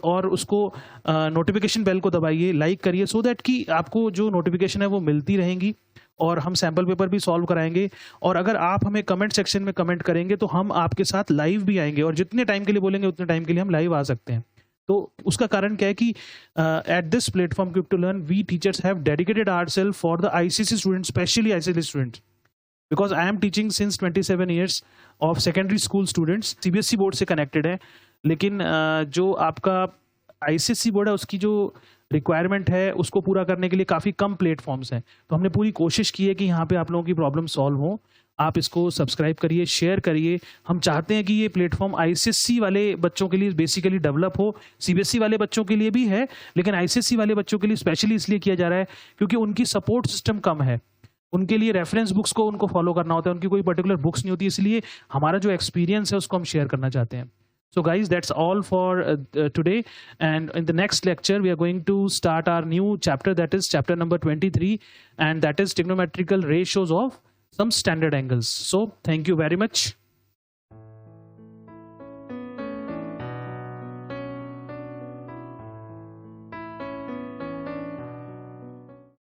और उसको नोटिफिकेशन बेल को दबाइए, लाइक करिए, सो दैट कि आपको जो नोटिफिकेशन है वो मिलती रहेंगी और हम सैम्पल पेपर भी सॉल्व कराएंगे। और अगर आप हमें कमेंट सेक्शन में कमेंट करेंगे तो हम आपके साथ लाइव भी आएंगे, और जितने टाइम के लिए बोलेंगे उतने टाइम के लिए हम लाइव आ सकते हैं। तो उसका कारण क्या है कि at this platform quick to learn we teachers have dedicated ourselves for the ICSE students, specially ICSE students, because I am teaching since 27 years of secondary school students. CBSE board से connected है, लेकिन जो आपका ICSE board है उसकी जो requirement है उसको पूरा करने के लिए काफ़ी कम प्लेटफॉर्म्स हैं। तो हमने पूरी कोशिश की है कि यहाँ पे आप लोगों की प्रॉब्लम सॉल्व हो। आप इसको सब्सक्राइब करिए, शेयर करिए। हम चाहते हैं कि ये प्लेटफॉर्म ICSE वाले बच्चों के लिए बेसिकली डेवलप हो। CBSE वाले बच्चों के लिए भी है, लेकिन ICSE वाले बच्चों के लिए स्पेशली इसलिए किया जा रहा है क्योंकि उनकी सपोर्ट सिस्टम कम है। उनके लिए रेफरेंस बुक्स को उनको फॉलो करना होता है, उनकी कोई पर्टिकुलर बुक्स नहीं होती, इसलिए हमारा जो एक्सपीरियंस है उसको हम शेयर करना चाहते हैं। So guys, that's all for today, and in the next lecture we are going to start our new chapter, that is chapter number 23, and that is trigonometrical ratios of some standard angles. So thank you very much.